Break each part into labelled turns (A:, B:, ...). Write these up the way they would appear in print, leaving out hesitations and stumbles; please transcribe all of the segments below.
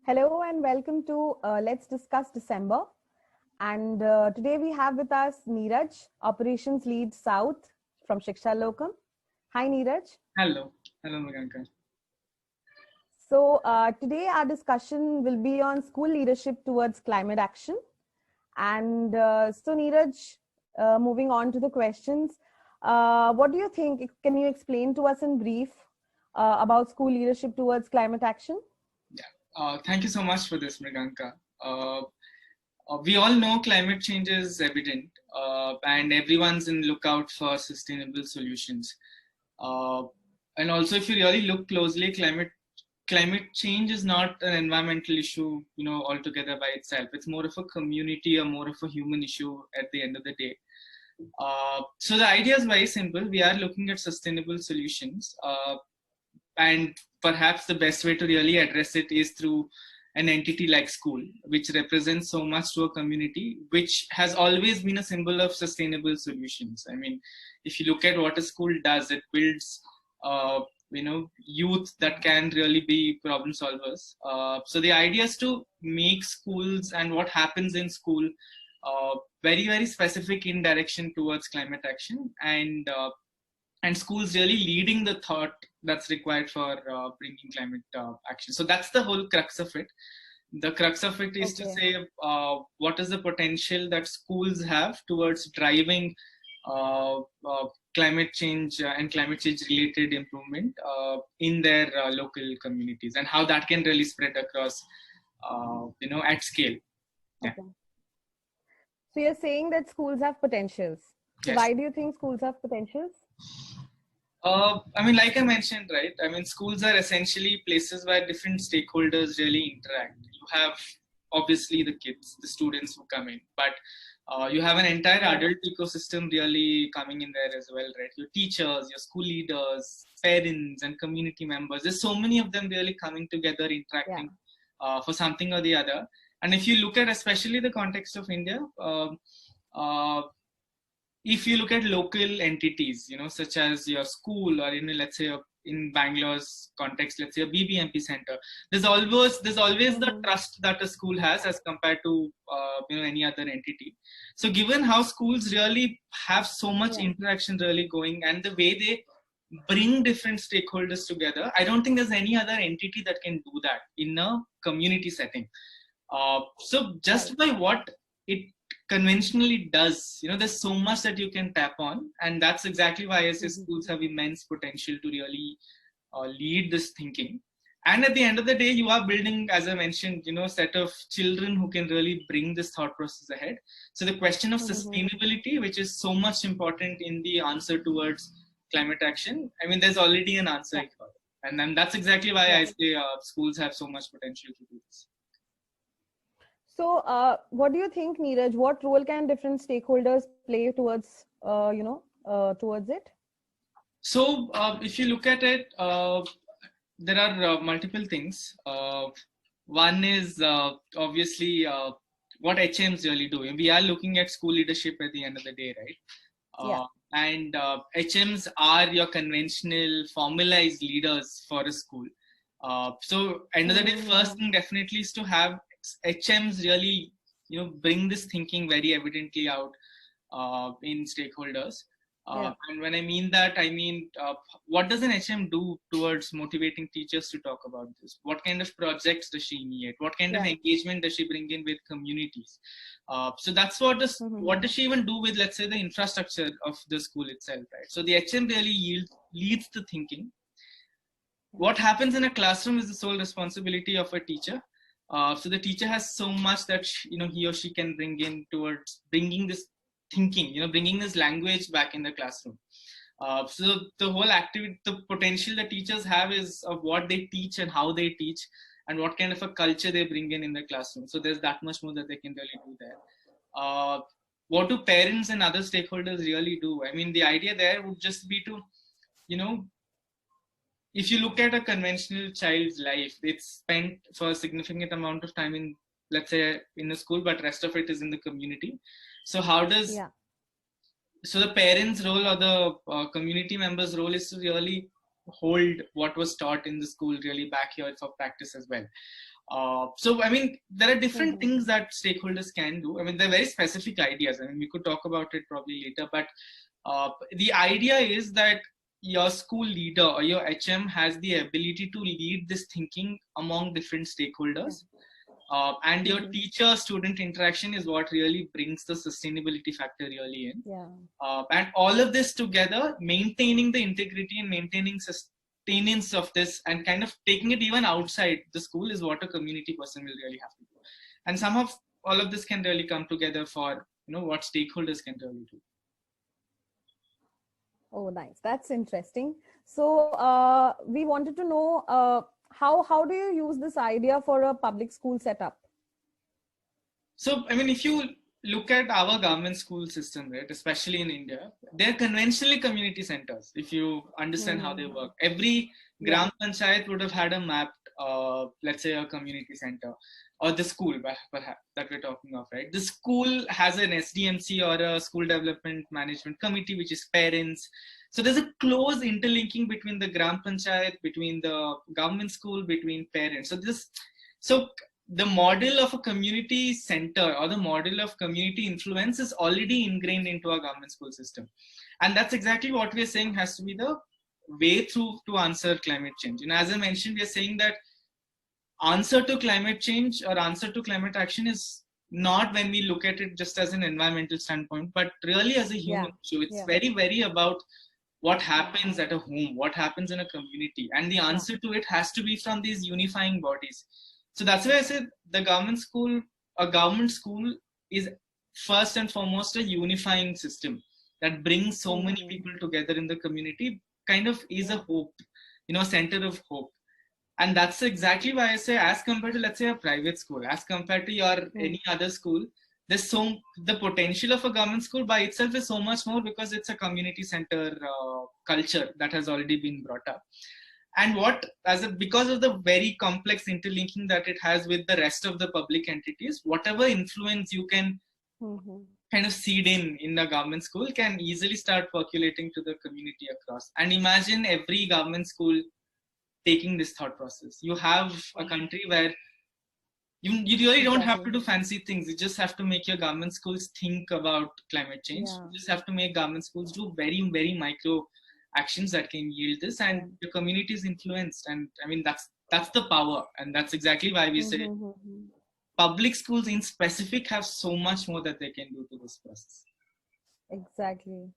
A: Hello and welcome to Let's Discuss December. And today we have with us Neeraj, Operations Lead South from Shiksha Lokam. Hi, Neeraj.
B: Hello. Hello, Mriganka.
A: So today our discussion will be on school leadership towards climate action. And so Neeraj, moving on to the questions, what do you think? Can you explain to us in brief about school leadership towards climate action?
B: Yeah. Thank you so much for this, Mriganka. We all know climate change is evident, and everyone's in lookout for sustainable solutions. And also, if you really look closely, climate change is not an environmental issue, altogether by itself. It's more of a community or more of a human issue at the end of the day. So the idea is very simple. We are looking at sustainable solutions, and perhaps the best way to really address it is through an entity like school, which represents so much to a community, which has always been a symbol of sustainable solutions. I mean, if you look at what a school does, it builds youth that can really be problem solvers. So the idea is to make schools and what happens in school very, very specific in direction towards climate action, and schools really leading the thought that's required for bringing climate action. So that's the whole crux of it. The crux of it is to say what is the potential that schools have towards driving climate change and climate change related improvement in their local communities, and how that can really spread across at scale. Yeah.
A: Okay. So you're saying that schools have potentials. So
B: Yes.
A: Why do you think schools have potentials?
B: I mean, like I mentioned, right? I mean, schools are essentially places where different stakeholders really interact. You have obviously the kids, the students who come in, but you have an entire adult ecosystem really coming in there as well, right? Your teachers, your school leaders, parents, and community members. There's so many of them really coming together, interacting for something or the other. And if you look at especially the context of India, if you look at local entities, such as your school, or let's say in Bangalore's context, let's say a BBMP center, there's always the trust that a school has as compared to any other entity. So given how schools really have so much interaction really going, and the way they bring different stakeholders together, I don't think there's any other entity that can do that in a community setting. So just by what it conventionally does, there's so much that you can tap on, and that's exactly why I say schools have immense potential to really lead this thinking. And at the end of the day, you are building, as I mentioned, a set of children who can really bring this thought process ahead. So the question of sustainability, which is so much important in the answer towards climate action, I mean, there's already an answer here. And then that's exactly why I say schools have so much potential to do this.
A: So what do you think, Neeraj? What role can different stakeholders play towards, towards it?
B: So if you look at it, there are multiple things. One is obviously what HMs really do. We are looking at school leadership at the end of the day, right? And HMs are your conventional formalized leaders for a school. So end of the day, first thing definitely is to have HMs really, bring this thinking very evidently out in stakeholders. And when I mean that, I mean, what does an HM do towards motivating teachers to talk about this? What kind of projects does she initiate? What kind of engagement does she bring in with communities? So that's what does she even do with, let's say, the infrastructure of the school itself, right? So the HM really leads the thinking. What happens in a classroom is the sole responsibility of a teacher. So the teacher has so much that he or she can bring in towards bringing this thinking, bringing this language back in the classroom. So the whole activity, the potential that teachers have is of what they teach and how they teach, and what kind of a culture they bring in the classroom. So there's that much more that they can really do there. What do parents and other stakeholders really do? I mean, the idea there would just be to, if you look at a conventional child's life, it's spent for a significant amount of time in, let's say, in the school, but rest of it is in the community. So how does, so the parents' role or the community members' role is to really hold what was taught in the school really back here for practice as well. So, I mean, there are different things that stakeholders can do. I mean, they're very specific ideas. I mean, we could talk about it probably later, but the idea is that your school leader or your HM has the ability to lead this thinking among different stakeholders. And your teacher-student interaction is what really brings the sustainability factor really in. And all of this together, maintaining the integrity and maintaining sustenance of this and kind of taking it even outside the school is what a community person will really have to do. And some of all of this can really come together for, what stakeholders can really do.
A: Oh, nice. That's interesting. So we wanted to know how do you use this idea for a public school setup?
B: So, I mean, if you look at our government school system, right, especially in India, they're conventionally community centers. If you understand how they work, every Gram Panchayat would have had a mapped, let's say, a community center, or the school, perhaps, that we're talking of, right? The school has an SDMC or a school development management committee, which is parents. So there's a close interlinking between the Gram Panchayat, between the government school, between parents. So the model of a community center or the model of community influence is already ingrained into our government school system. And that's exactly what we're saying has to be the way through to answer climate change. And as I mentioned, we're saying that answer to climate change or answer to climate action is not when we look at it just as an environmental standpoint, but really as a human issue. It's very, very about what happens at a home, what happens in a community. And the answer to it has to be from these unifying bodies. So that's why I said a government school is first and foremost a unifying system that brings so many people together in the community, kind of is a hope, a center of hope. And that's exactly why I say, as compared to, let's say, a private school, as compared to your any other school, the potential of a government school by itself is so much more because it's a community center culture that has already been brought up. And because of the very complex interlinking that it has with the rest of the public entities, whatever influence you can kind of seed in the government school can easily start percolating to the community across. And imagine every government school taking this thought process. You have a country where you really don't have to do fancy things. You just have to make your government schools think about climate change. You just have to make government schools do very, very micro actions that can yield this, and the community is influenced. And I mean, that's the power. And that's exactly why we say public schools in specific have so much more that they can do to this process.
A: Exactly.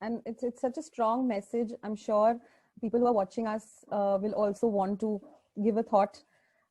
A: And it's such a strong message. I'm sure people who are watching us will also want to give a thought,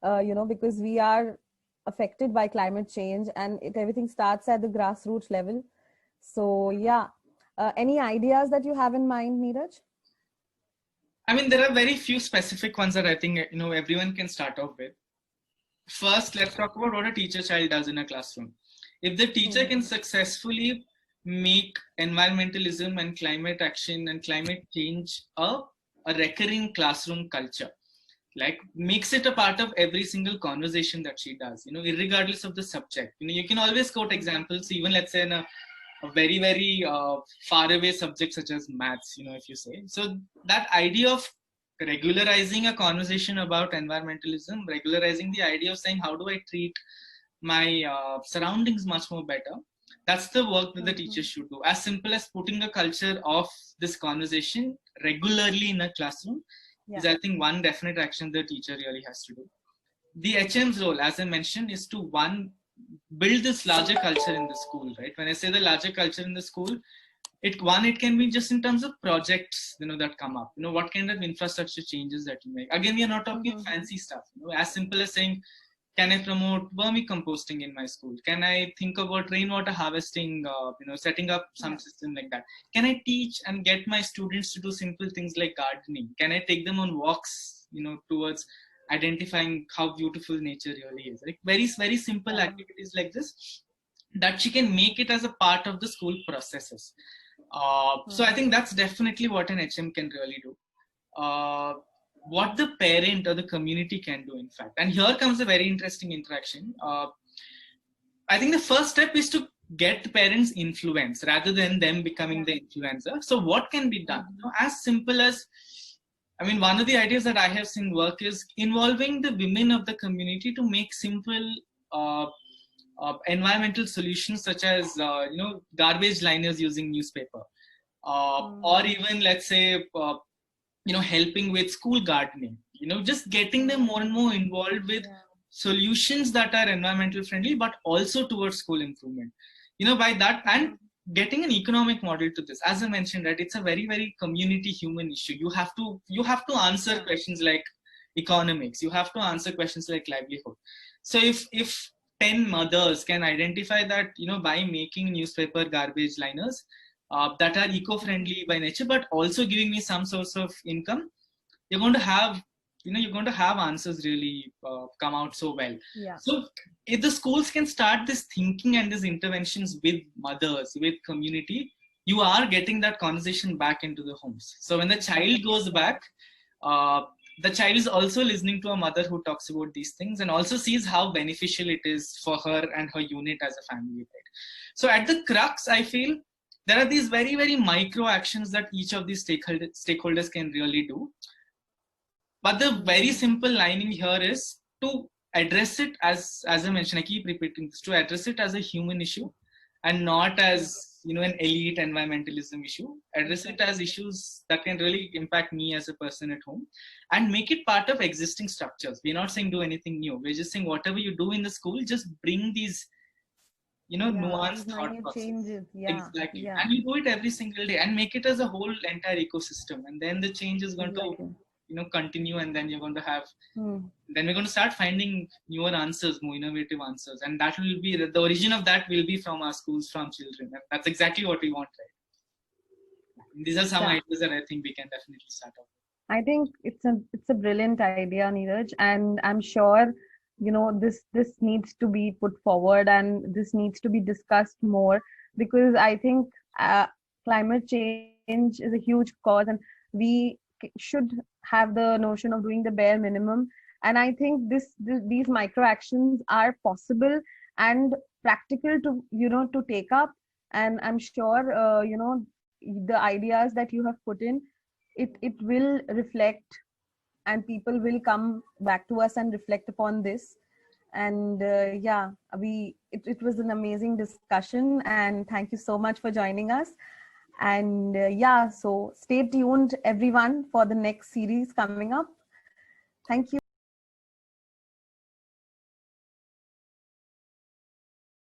A: because we are affected by climate change and everything starts at the grassroots level. So any ideas that you have in mind, Neeraj?
B: I mean, there are very few specific ones that I think, everyone can start off with. First, let's talk about what a teacher-child does in a classroom. If the teacher can successfully make environmentalism and climate action and climate change a recurring classroom culture, like makes it a part of every single conversation that she does, irregardless of the subject. You can always quote examples, even let's say in a very, very far away subject such as maths, if you say. So that idea of regularizing a conversation about environmentalism, regularizing the idea of saying, how do I treat my surroundings much more better? That's the work that the teachers should do. As simple as putting a culture of this conversation regularly in a classroom is, I think, one definite action the teacher really has to do. The HM's role, as I mentioned, is to build this larger culture in the school, right? When I say the larger culture in the school, it can be just in terms of projects, that come up. What kind of infrastructure changes that you make. Again, we are not talking fancy stuff. As simple as saying, can I promote vermicomposting in my school? Can I think about rainwater harvesting, setting up some system like that? Can I teach and get my students to do simple things like gardening? Can I take them on walks, towards identifying how beautiful nature really is? Like very, very simple activities like this that she can make it as a part of the school processes. So I think that's definitely what an HM can really do. What the parent or the community can do, in fact. And here comes a very interesting interaction. I think the first step is to get parents' influence rather than them becoming the influencer. So what can be done? As simple as I mean, one of the ideas that I have seen work is involving the women of the community to make simple uh, environmental solutions, such as garbage liners using newspaper, or even, let's say, helping with school gardening. Just getting them more and more involved with solutions that are environmental friendly, but also towards school improvement. By that, and getting an economic model to this, as I mentioned, right, it's a very, very community human issue. You have to answer questions like economics. You have to answer questions like livelihood. So if 10 mothers can identify that, by making newspaper garbage liners that are eco-friendly by nature, but also giving me some source of income, you're going to have answers really come out so well. So if the schools can start this thinking and these interventions with mothers, with community, you are getting that conversation back into the homes. So when the child goes back, the child is also listening to a mother who talks about these things, and also sees how beneficial it is for her and her unit as a family, right? So at the crux, I feel there are these very, very micro actions that each of these stakeholders can really do. But the very simple lining here is to address it as I mentioned, I keep repeating this, to address it as a human issue and not as an elite environmentalism issue. Address it as issues that can really impact me as a person at home, and make it part of existing structures. We're not saying do anything new. We're just saying whatever you do in the school, just bring these nuanced thought process. Exactly. And you do it every single day and make it as a whole entire ecosystem, and then the change is going to continue, and then you're going to have then we're going to start finding newer answers, more innovative answers, and that will be the origin of that will be from our schools, from children. And that's exactly what we want, right? These are some ideas that I think we can definitely start off with.
A: I think it's a brilliant idea, Neeraj, and I'm sure this needs to be put forward, and this needs to be discussed more, because I think climate change is a huge cause, and we should have the notion of doing the bare minimum. And I think these micro actions are possible and practical to take up. And I'm sure the ideas that you have put in, it will reflect, and people will come back to us and reflect upon this. And it was an amazing discussion, and thank you so much for joining us. And so stay tuned, everyone, for the next series coming up. Thank you.